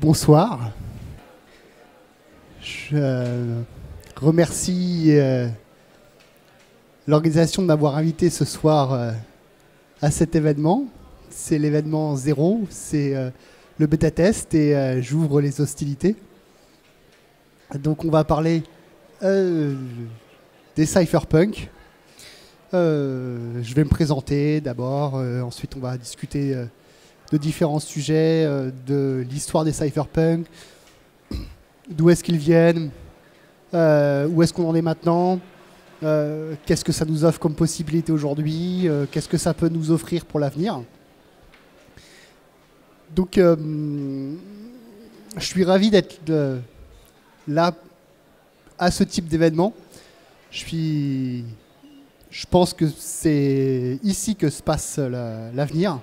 Bonsoir. Je remercie l'organisation de m'avoir invité ce soir à cet événement. C'est l'événement 0, c'est le bêta test et j'ouvre les hostilités. Donc on va parler des cypherpunks. Je vais me présenter d'abord, ensuite on va discuter de différents sujets, de l'histoire des cypherpunks, d'où est-ce qu'ils viennent, où est-ce qu'on en est maintenant, qu'est-ce que ça nous offre comme possibilité aujourd'hui, qu'est-ce que ça peut nous offrir pour l'avenir. Donc je suis ravi d'être là à ce type d'événement. Je pense que c'est ici que se passe l'avenir.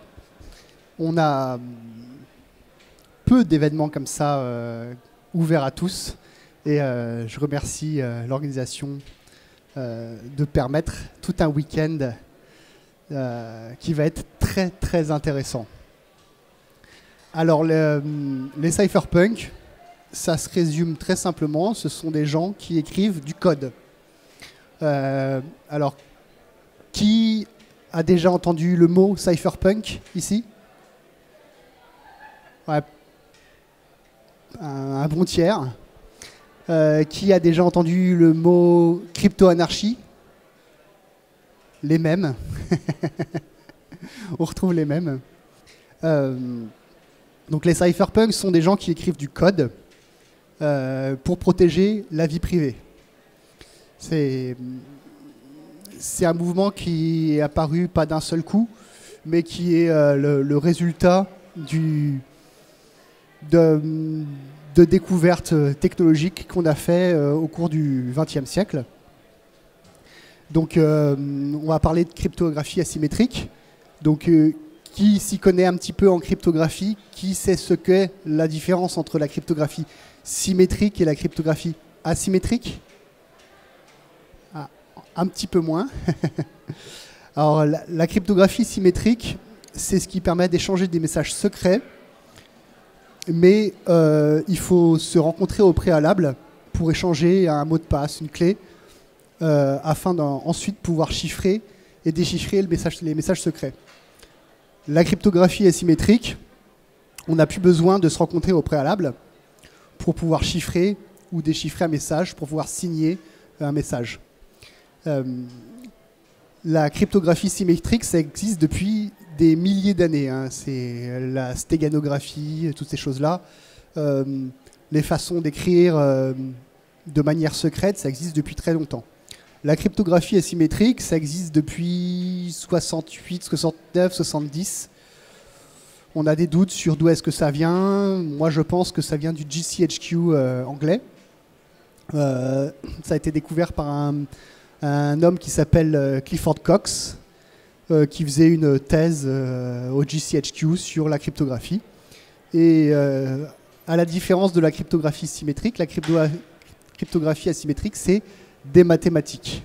On a peu d'événements comme ça ouverts à tous et je remercie l'organisation de permettre tout un week-end qui va être très très intéressant. Alors les cypherpunks, ça se résume très simplement, ce sont des gens qui écrivent du code. Alors, qui a déjà entendu le mot cypherpunk ici ? Ouais, un bon tiers. Qui a déjà entendu le mot crypto-anarchie ? Les mêmes. On retrouve les mêmes. Donc les cypherpunks sont des gens qui écrivent du code pour protéger la vie privée. C'est un mouvement qui est apparu pas d'un seul coup, mais qui est le résultat de découvertes technologiques qu'on a fait au cours du XXe siècle. Donc on va parler de cryptographie asymétrique. Donc qui s'y connaît un petit peu en cryptographie, qui sait ce qu'est la différence entre la cryptographie symétrique et la cryptographie asymétrique ? Un petit peu moins. Alors la cryptographie symétrique, c'est ce qui permet d'échanger des messages secrets, mais il faut se rencontrer au préalable pour échanger un mot de passe, une clé, afin d'ensuite pouvoir chiffrer et déchiffrer les messages secrets. La cryptographie asymétrique, on n'a plus besoin de se rencontrer au préalable pour pouvoir chiffrer ou déchiffrer un message, pour pouvoir signer un message. La cryptographie symétrique, ça existe depuis des milliers d'années. Hein. C'est la stéganographie, toutes ces choses-là. Les façons d'écrire de manière secrète, ça existe depuis très longtemps. La cryptographie asymétrique, ça existe depuis 68, 69, 70. On a des doutes sur d'où est-ce que ça vient. Moi, je pense que ça vient du GCHQ anglais. Ça a été découvert par un homme qui s'appelle Clifford Cox, qui faisait une thèse au GCHQ sur la cryptographie. Et à la différence de la cryptographie symétrique, la cryptographie asymétrique, c'est des mathématiques.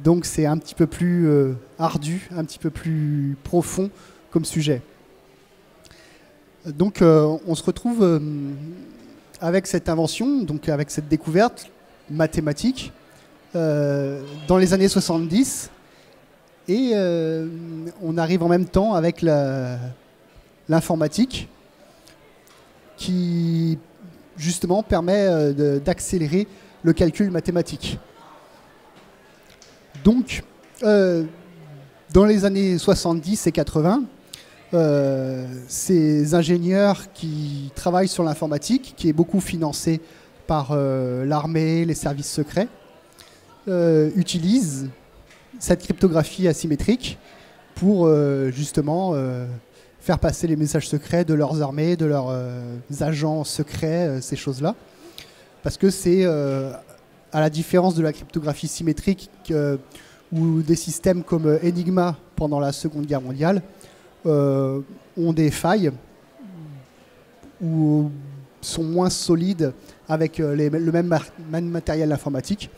Donc c'est un petit peu plus ardu, un petit peu plus profond comme sujet. Donc on se retrouve avec cette invention, donc avec cette découverte mathématique, dans les années 70, et on arrive en même temps avec l'informatique qui justement permet d'accélérer le calcul mathématique. Donc dans les années 70 et 80, ces ingénieurs qui travaillent sur l'informatique, qui est beaucoup financé par l'armée, les services secrets, utilisent cette cryptographie asymétrique pour justement faire passer les messages secrets de leurs armées, de leurs agents secrets, ces choses-là. Parce que c'est, à la différence de la cryptographie symétrique ou des systèmes comme Enigma pendant la Seconde Guerre mondiale, ont des failles ou sont moins solides avec le même matériel informatique.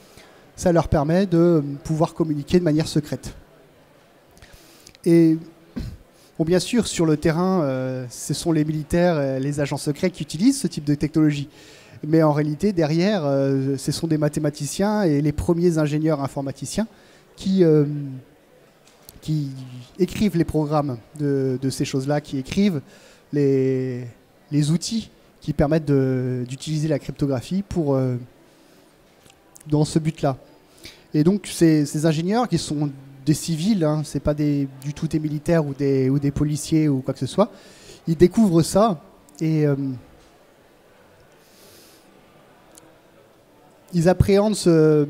Ça leur permet de pouvoir communiquer de manière secrète. Et Bon, bien sûr, sur le terrain, ce sont les militaires, les agents secrets qui utilisent ce type de technologie. Mais en réalité, derrière, ce sont des mathématiciens et les premiers ingénieurs informaticiens qui écrivent les programmes de ces choses-là, qui écrivent les outils qui permettent d'utiliser la cryptographie dans ce but-là. Et donc, ces ingénieurs qui sont des civils, hein, c'est pas du tout des militaires ou des policiers ou quoi que ce soit, ils découvrent ça et ils appréhendent ce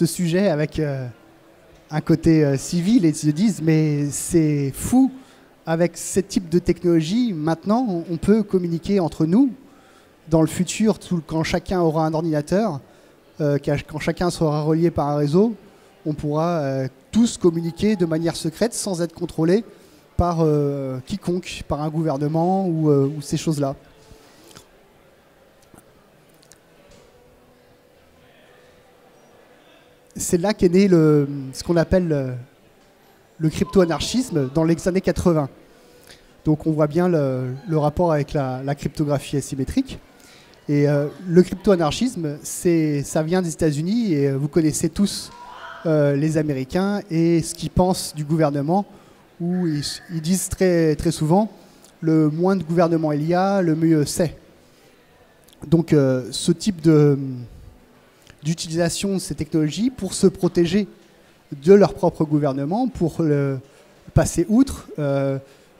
sujet avec un côté civil et ils se disent mais c'est fou, avec ce type de technologie, maintenant on peut communiquer entre nous dans le futur, quand chacun aura un ordinateur, quand chacun sera relié par un réseau, on pourra tous communiquer de manière secrète sans être contrôlés par quiconque, par un gouvernement ou ces choses-là. C'est là qu'est né ce qu'on appelle le crypto-anarchisme dans les années 80. Donc on voit bien le rapport avec la cryptographie asymétrique. Et le crypto-anarchisme, ça vient des États-Unis et vous connaissez tous les Américains et ce qu'ils pensent du gouvernement, où ils disent très, très souvent le moins de gouvernement il y a, le mieux c'est. Donc ce type d'utilisation de ces technologies pour se protéger de leur propre gouvernement, pour passer outre,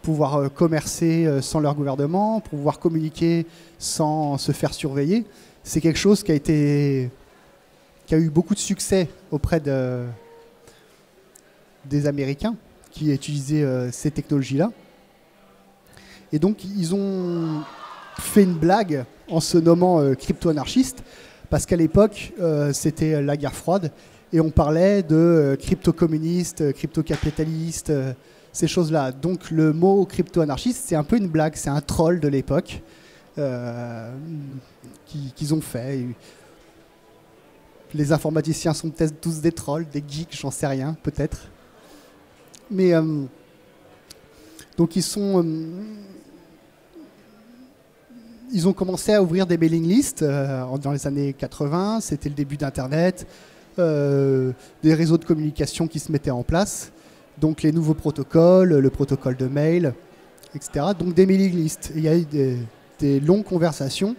pouvoir commercer sans leur gouvernement, pouvoir communiquer sans se faire surveiller, c'est quelque chose qui a eu beaucoup de succès auprès des Américains qui utilisaient ces technologies-là. Et donc, ils ont fait une blague en se nommant crypto-anarchistes, parce qu'à l'époque, c'était la guerre froide, et on parlait de crypto-communistes, crypto-capitalistes, ces choses-là. Donc, le mot crypto-anarchiste, c'est un peu une blague, c'est un troll de l'époque qu'ils ont fait. Les informaticiens sont peut-être tous des trolls, des geeks, j'en sais rien, peut-être. Mais donc ils ont commencé à ouvrir des mailing lists dans les années 80. C'était le début d'Internet, des réseaux de communication qui se mettaient en place. Donc les nouveaux protocoles, le protocole de mail, etc. Donc des mailing lists. Il y a eu des longues conversations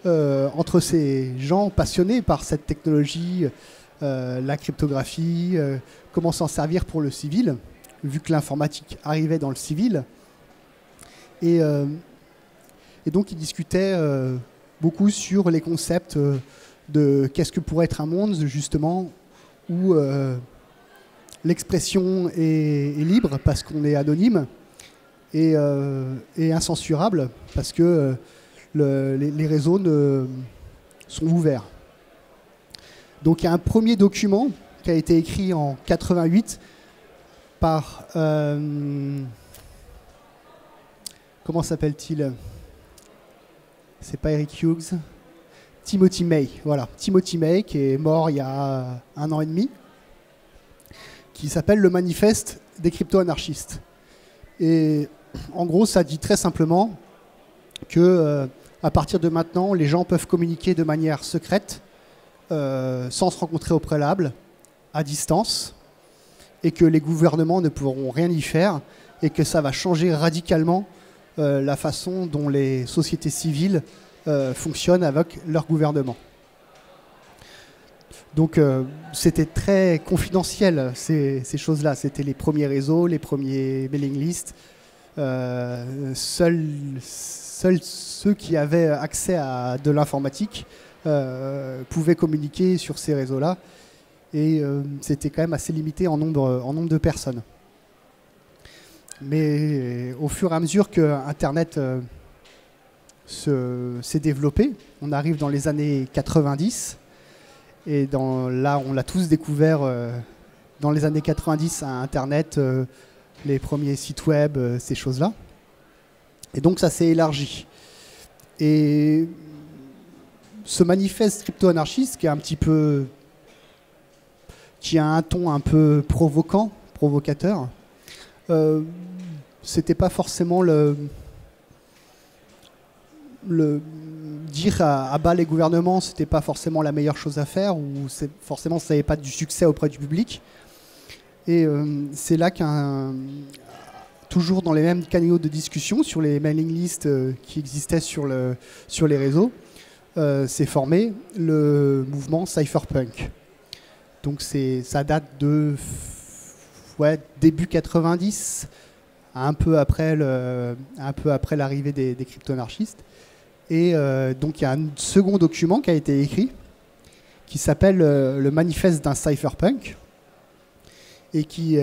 entre ces gens passionnés par cette technologie, la cryptographie, comment s'en servir pour le civil, vu que l'informatique arrivait dans le civil. Et donc ils discutaient beaucoup sur les concepts de qu'est-ce que pourrait être un monde, justement, où l'expression est libre parce qu'on est anonyme et incensurable parce que les réseaux sont ouverts. Donc il y a un premier document qui a été écrit en 88 par... comment s'appelle-t-il? C'est pas Eric Hughes. Timothy May. Voilà, Timothy May, qui est mort il y a 1 an et demi, qui s'appelle le Manifeste des crypto-anarchistes. Et en gros, ça dit très simplement que à partir de maintenant, les gens peuvent communiquer de manière secrète, sans se rencontrer au préalable, à distance, et que les gouvernements ne pourront rien y faire, et que ça va changer radicalement la façon dont les sociétés civiles fonctionnent avec leur gouvernement. Donc c'était très confidentiel, ces choses-là. C'était les premiers réseaux, les premiers mailing lists. Seuls ceux qui avaient accès à de l'informatique pouvaient communiquer sur ces réseaux-là. Et c'était quand même assez limité en nombre de personnes. Mais au fur et à mesure que Internet s'est développé, on arrive dans les années 90, et là on l'a tous découvert dans les années 90 à Internet, les premiers sites web, ces choses-là. Et donc ça s'est élargi. Et ce manifeste crypto-anarchiste qui a un ton un peu provocateur, c'était pas forcément le dire à bas les gouvernements, c'était pas forcément la meilleure chose à faire, ou forcément ça n'avait pas du succès auprès du public. Et c'est là toujours dans les mêmes canaux de discussion, sur les mailing lists qui existaient sur les réseaux, s'est formé le mouvement cypherpunk. Donc ça date de début 90, un peu après l'arrivée des crypto-anarchistes. Et donc il y a un second document qui a été écrit, qui s'appelle le manifeste d'un cypherpunk, et qui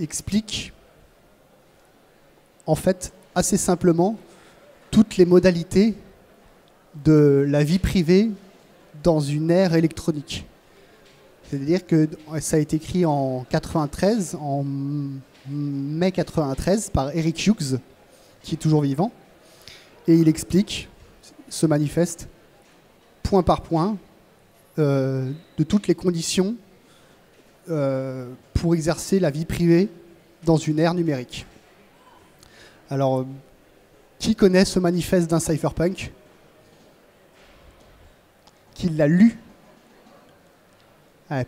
explique en fait assez simplement toutes les modalités de la vie privée dans une ère électronique. C'est-à-dire que ça a été écrit en 93, en mai 93, par Eric Hughes, qui est toujours vivant, et il explique ce manifeste point par point de toutes les conditions pour exercer la vie privée dans une ère numérique. Alors, qui connaît ce manifeste d'un cypherpunk? Qui l'a lu?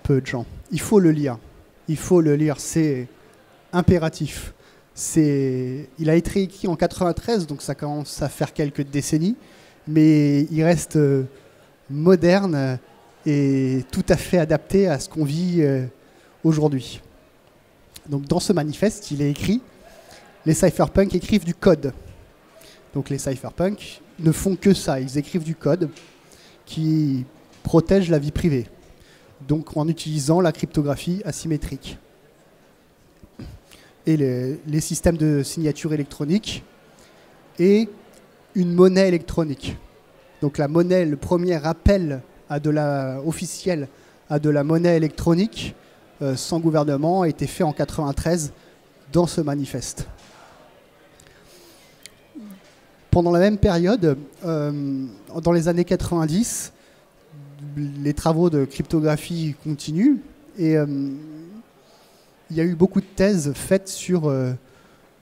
Peu de gens. Il faut le lire. Il faut le lire, c'est impératif. Il a été écrit en 93, donc ça commence à faire quelques décennies, mais il reste moderne et tout à fait adapté à ce qu'on vit aujourd'hui. Donc dans ce manifeste, il est écrit: les cypherpunks écrivent du code. Donc les cypherpunks ne font que ça, ils écrivent du code qui protège la vie privée, donc en utilisant la cryptographie asymétrique et les systèmes de signature électronique et une monnaie électronique. Donc la monnaie, le premier rappel officiel à de la monnaie électronique sans gouvernement a été fait en 93 dans ce manifeste. Pendant la même période, dans les années 90, les travaux de cryptographie continuent et il y a eu beaucoup de thèses faites sur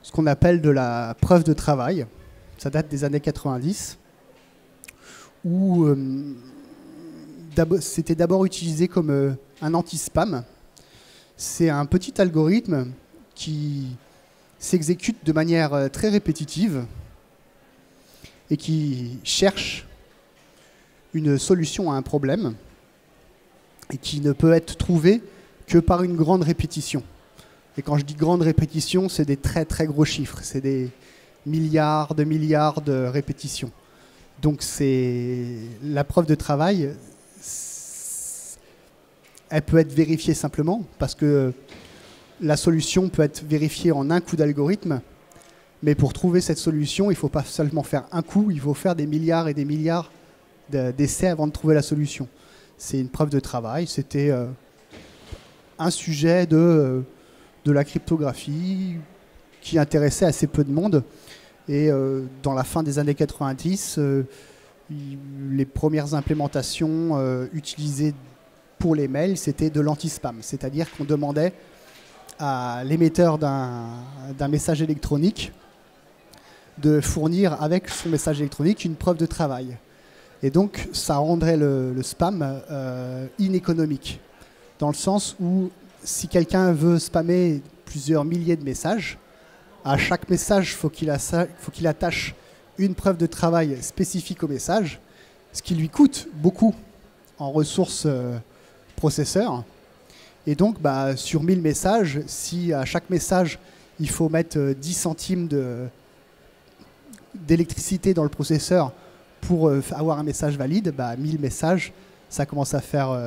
ce qu'on appelle de la preuve de travail. Ça date des années 90, où c'était d'abord utilisé comme un anti-spam. C'est un petit algorithme qui s'exécute de manière très répétitive et qui cherche une solution à un problème et qui ne peut être trouvé que par une grande répétition. Et quand je dis grande répétition, c'est des très très gros chiffres, c'est des milliards de répétitions. Donc c'est la preuve de travail, elle peut être vérifiée simplement parce que la solution peut être vérifiée en un coup d'algorithme, mais pour trouver cette solution, il ne faut pas seulement faire un coup, il faut faire des milliards et des milliards d'essais avant de trouver la solution. C'est une preuve de travail, c'était un sujet de la cryptographie qui intéressait assez peu de monde. Et dans la fin des années 90, les premières implémentations utilisées pour les mails, c'était de l'anti-spam. C'est-à-dire qu'on demandait à l'émetteur d'un message électronique de fournir avec son message électronique une preuve de travail. Et donc, ça rendrait le spam inéconomique, dans le sens où si quelqu'un veut spammer plusieurs milliers de messages, à chaque message, faut qu'il attache une preuve de travail spécifique au message, ce qui lui coûte beaucoup en ressources processeurs. Et donc, sur 1000 messages, si à chaque message, il faut mettre 10 centimes d'électricité dans le processeur pour avoir un message valide, 1000 messages, ça commence à faire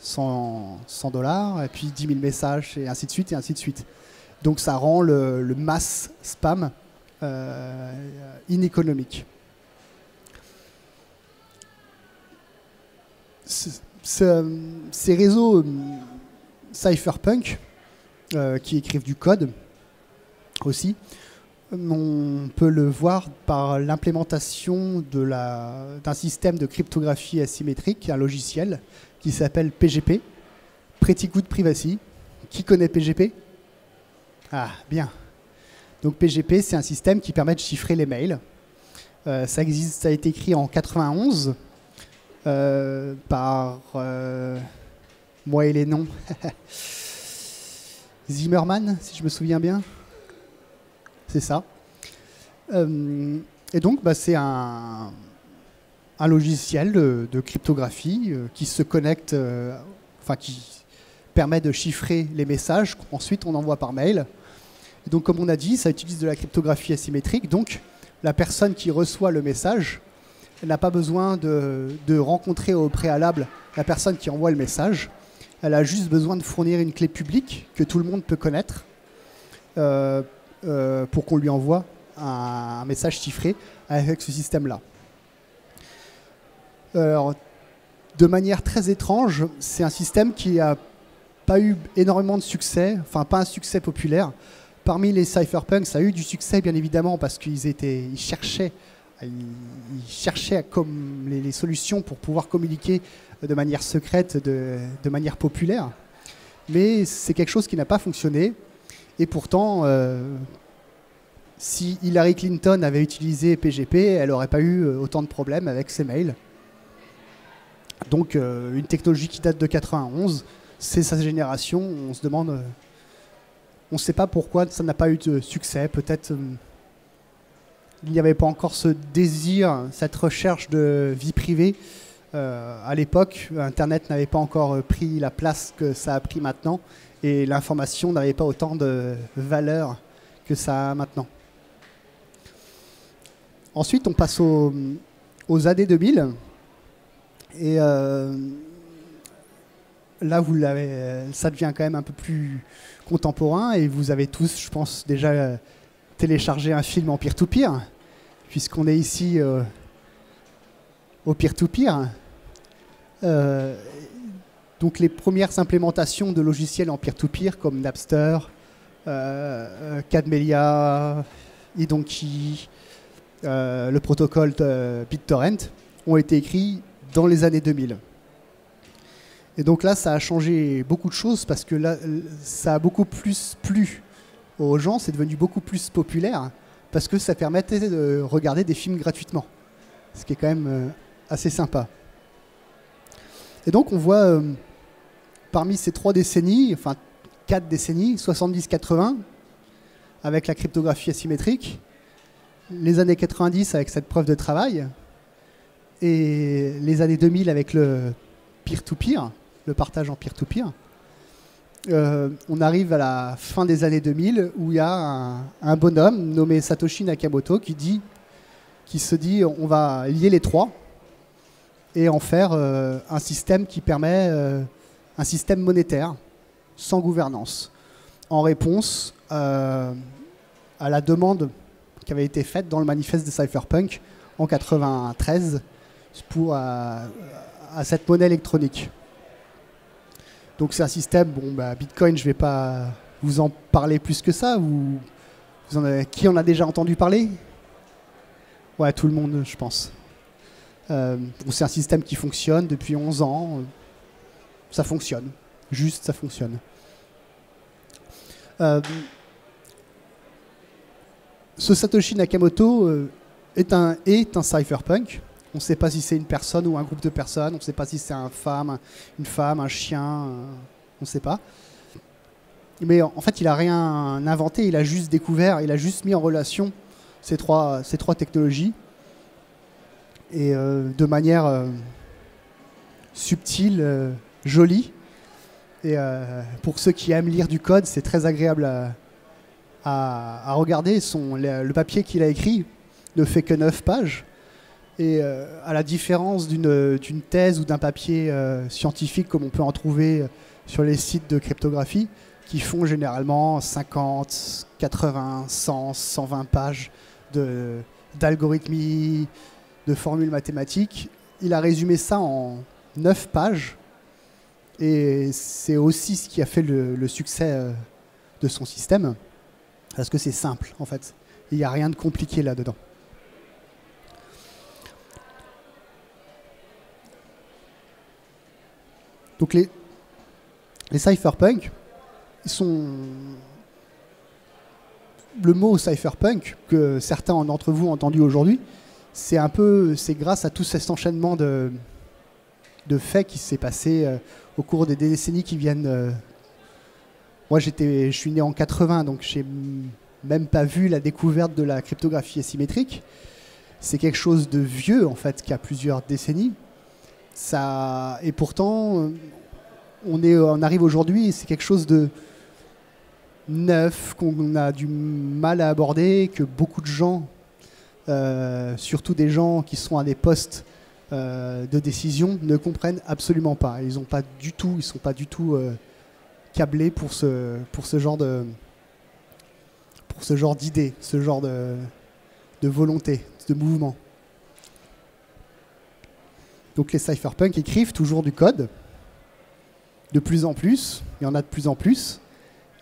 100 $, et puis 10 000 messages, et ainsi de suite, et ainsi de suite. Donc ça rend le mass spam inéconomique. Ces réseaux cypherpunk qui écrivent du code aussi, on peut le voir par l'implémentation d'un système de cryptographie asymétrique, un logiciel qui s'appelle PGP, Pretty Good Privacy. Qui connaît PGP? Ah, bien. Donc PGP, c'est un système qui permet de chiffrer les mails. Ça existe, ça a été écrit en 91 par moi et les noms. Zimmerman, si je me souviens bien. C'est ça. Et donc, c'est un logiciel de cryptographie qui se connecte, qui permet de chiffrer les messages qu'ensuite on envoie par mail. Et donc, comme on a dit, ça utilise de la cryptographie asymétrique. Donc, la personne qui reçoit le message n'a pas besoin de rencontrer au préalable la personne qui envoie le message. Elle a juste besoin de fournir une clé publique que tout le monde peut connaître pour qu'on lui envoie un message chiffré avec ce système-là. Alors, de manière très étrange, c'est un système qui n'a pas eu énormément de succès, enfin pas un succès populaire. Parmi les cypherpunks, ça a eu du succès bien évidemment parce qu'ils cherchaient comme les solutions pour pouvoir communiquer de manière secrète, de manière populaire. Mais c'est quelque chose qui n'a pas fonctionné. Et pourtant, si Hillary Clinton avait utilisé PGP, elle n'aurait pas eu autant de problèmes avec ses mails. Donc une technologie qui date de 91, c'est sa génération. On se demande, on ne sait pas pourquoi ça n'a pas eu de succès. Peut-être il n'y avait pas encore ce désir, cette recherche de vie privée. À l'époque, Internet n'avait pas encore pris la place que ça a pris maintenant et l'information n'avait pas autant de valeur que ça a maintenant. Ensuite, on passe aux années 2000. Et là, ça devient quand même un peu plus contemporain et vous avez tous, je pense, déjà téléchargé un film en peer-to-peer, puisqu'on est ici au peer-to-peer. Donc les premières implémentations de logiciels en peer-to-peer comme Napster, Cadmelia, eDonkey, le protocole de BitTorrent ont été écrits dans les années 2000. Et donc là, ça a changé beaucoup de choses parce que là, ça a beaucoup plus plu aux gens, c'est devenu beaucoup plus populaire parce que ça permettait de regarder des films gratuitement, ce qui est quand même assez sympa. Et donc on voit parmi ces 3 décennies, enfin 4 décennies, 70-80, avec la cryptographie asymétrique, les années 90 avec cette preuve de travail, et les années 2000 avec le peer-to-peer, le partage en peer-to-peer. On arrive à la fin des années 2000 où il y a un bonhomme nommé Satoshi Nakamoto qui se dit on va lier les 3 et en faire un système qui permet un système monétaire sans gouvernance en réponse à la demande qui avait été faite dans le manifeste des cypherpunks en 93 à cette monnaie électronique. Donc c'est un système, Bitcoin, je ne vais pas vous en parler plus que ça. Qui en a déjà entendu parler? Ouais, tout le monde, je pense. C'est un système qui fonctionne depuis 11 ans. Ça fonctionne. Juste, ça fonctionne. Ce Satoshi Nakamoto est un cypherpunk. On ne sait pas si c'est une personne ou un groupe de personnes. On ne sait pas si c'est une femme, un chien. On ne sait pas. Mais en fait, il n'a rien inventé. Il a juste découvert, il a juste mis en relation ces trois technologies. Et de manière subtile, jolie. Et pour ceux qui aiment lire du code, c'est très agréable à regarder. Le papier qu'il a écrit ne fait que 9 pages. Et à la différence d'une thèse ou d'un papier scientifique comme on peut en trouver sur les sites de cryptographie, qui font généralement 50, 80, 100, 120 pages d'algorithmie, de formules mathématiques, il a résumé ça en 9 pages. Et c'est aussi ce qui a fait le succès de son système, parce que c'est simple en fait. Il n'y a rien de compliqué là-dedans. Donc les cypherpunks, ils sont le mot cypherpunk, que certains d'entre vous ont entendu aujourd'hui, c'est grâce à tout cet enchaînement de faits qui s'est passé au cours des décennies qui viennent. Moi, je suis né en 80, donc j'ai même pas vu la découverte de la cryptographie asymétrique. C'est quelque chose de vieux, en fait, qui a plusieurs décennies. Et pourtant, on arrive aujourd'hui et c'est quelque chose de neuf, qu'on a du mal à aborder, que beaucoup de gens, surtout des gens qui sont à des postes de décision, ne comprennent absolument pas. Ils sont pas du tout câblés pour ce genre d'idée, ce genre de volonté, de mouvement. Donc les cypherpunks écrivent toujours du code, de plus en plus, il y en a de plus en plus,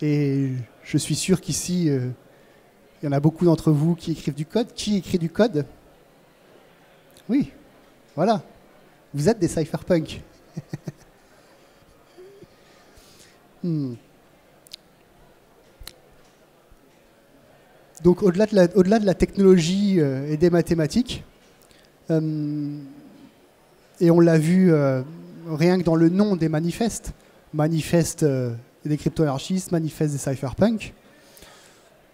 et je suis sûr qu'ici, il y en a beaucoup d'entre vous qui écrivent du code. Qui écrit du code? Oui, voilà, vous êtes des cypherpunks. Donc au-delà de la technologie et des mathématiques, et on l'a vu rien que dans le nom des manifestes, manifeste des crypto-anarchistes, manifeste des cypherpunks,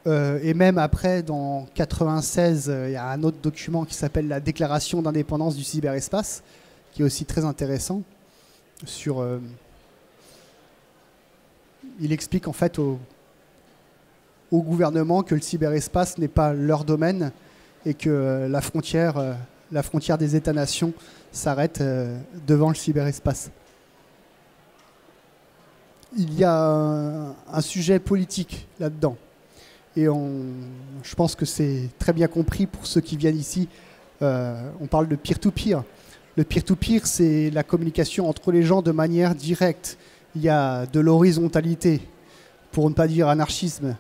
et même après, dans 96, il y a un autre document qui s'appelle la Déclaration d'indépendance du cyberespace, qui est aussi très intéressant. Il explique en fait au gouvernement que le cyberespace n'est pas leur domaine et que la frontière des États-nations s'arrête devant le cyberespace. Il y a un sujet politique là-dedans. Et je pense que c'est très bien compris pour ceux qui viennent ici. On parle de peer-to-peer. Le peer-to-peer, c'est la communication entre les gens de manière directe. Il y a de l'horizontalité, pour ne pas dire anarchisme.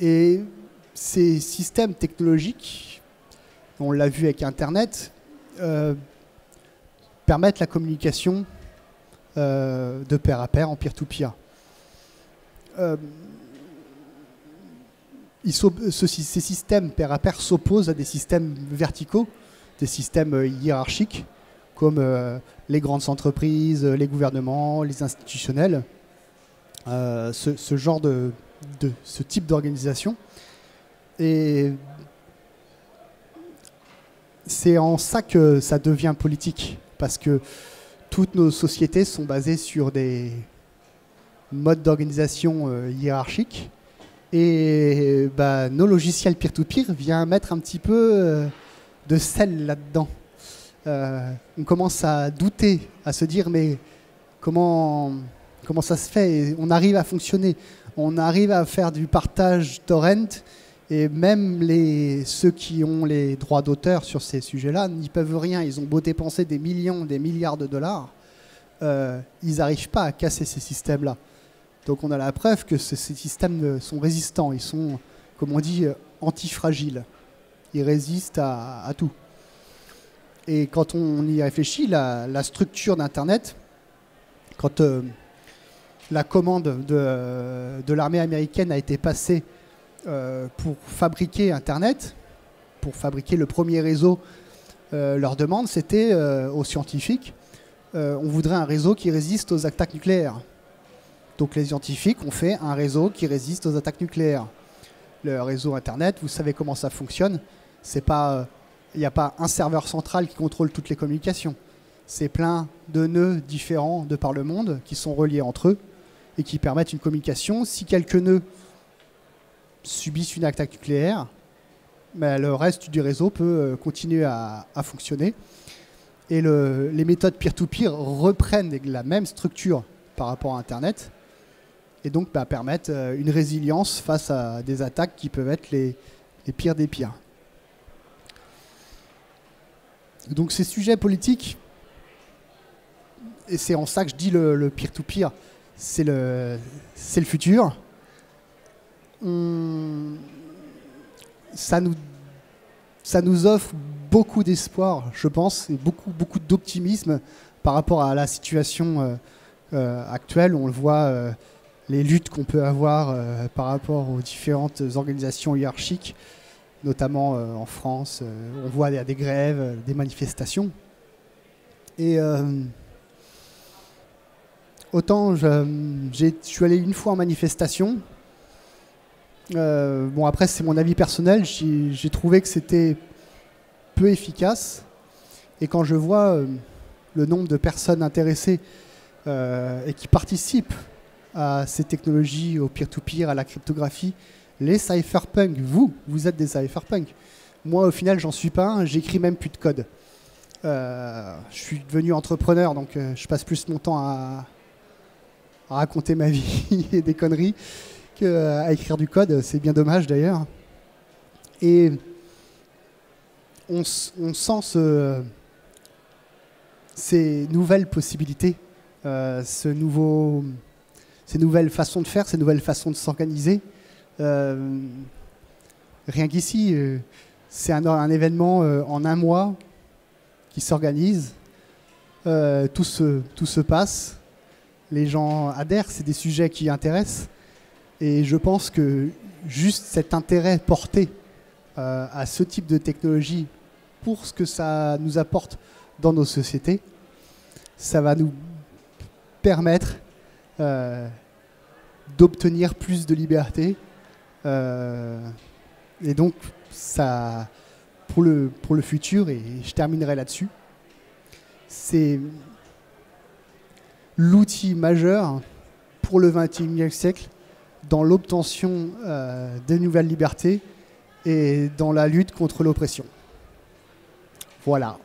Et ces systèmes technologiques, on l'a vu avec Internet, permettent la communication de pair à pair en peer-to-peer. Ces systèmes pair à pair s'opposent à des systèmes verticaux, des systèmes hiérarchiques, comme les grandes entreprises, les gouvernements, les institutionnels, ce type d'organisation. Et c'est en ça que ça devient politique, parce que toutes nos sociétés sont basées sur des modes d'organisation hiérarchiques, et nos logiciels peer-to-peer viennent mettre un petit peu de sel là-dedans. On commence à douter, à se dire mais comment ça se fait? Et on arrive à fonctionner, on arrive à faire du partage torrent, et même ceux qui ont les droits d'auteur sur ces sujets-là n'y peuvent rien. Ils ont beau dépenser des millions, des milliards de dollars, ils n'arrivent pas à casser ces systèmes-là. Donc on a la preuve que ces systèmes sont résistants, ils sont, comme on dit, antifragiles. Ils résistent à tout. Et quand on y réfléchit, la structure d'Internet, quand la commande de l'armée américaine a été passée pour fabriquer Internet, pour fabriquer le premier réseau, leur demande, c'était aux scientifiques, on voudrait un réseau qui résiste aux attaques nucléaires. Donc les scientifiques ont fait un réseau qui résiste aux attaques nucléaires. Le réseau Internet, vous savez comment ça fonctionne. Il n'y a pas un serveur central qui contrôle toutes les communications. C'est plein de nœuds différents de par le monde qui sont reliés entre eux et qui permettent une communication. Si quelques nœuds subissent une attaque nucléaire, le reste du réseau peut continuer à fonctionner. Et les méthodes peer-to-peer reprennent la même structure par rapport à Internet et donc permettent une résilience face à des attaques qui peuvent être les pires des pires. Donc ces sujets politiques, et c'est en ça que je dis le peer-to-peer, c'est le futur. Ça nous offre beaucoup d'espoir, je pense, et beaucoup d'optimisme par rapport à la situation actuelle. On le voit, les luttes qu'on peut avoir par rapport aux différentes organisations hiérarchiques, notamment en France. On voit des grèves, des manifestations. Et autant je suis allé une fois en manifestation. Bon, après, c'est mon avis personnel. J'ai trouvé que c'était peu efficace. Et quand je vois le nombre de personnes intéressées et qui participent à ces technologies, au peer-to-peer, à la cryptographie, les cypherpunks, vous êtes des cypherpunks. Moi, au final, j'en suis pas un. J'écris même plus de code. Je suis devenu entrepreneur, donc je passe plus mon temps à raconter ma vie et des conneries qu'à écrire du code. C'est bien dommage d'ailleurs. Et on sent ces nouvelles possibilités, ces nouvelles façons de faire, ces nouvelles façons de s'organiser. Rien qu'ici, c'est un événement en un mois qui s'organise. Tout se passe. Les gens adhèrent, c'est des sujets qui intéressent. Et je pense que juste cet intérêt porté à ce type de technologie pour ce que ça nous apporte dans nos sociétés, ça va nous permettre d'obtenir plus de liberté. Et donc, ça, pour le futur, et je terminerai là-dessus, c'est l'outil majeur pour le XXIe siècle dans l'obtention de nouvelles libertés et dans la lutte contre l'oppression. Voilà.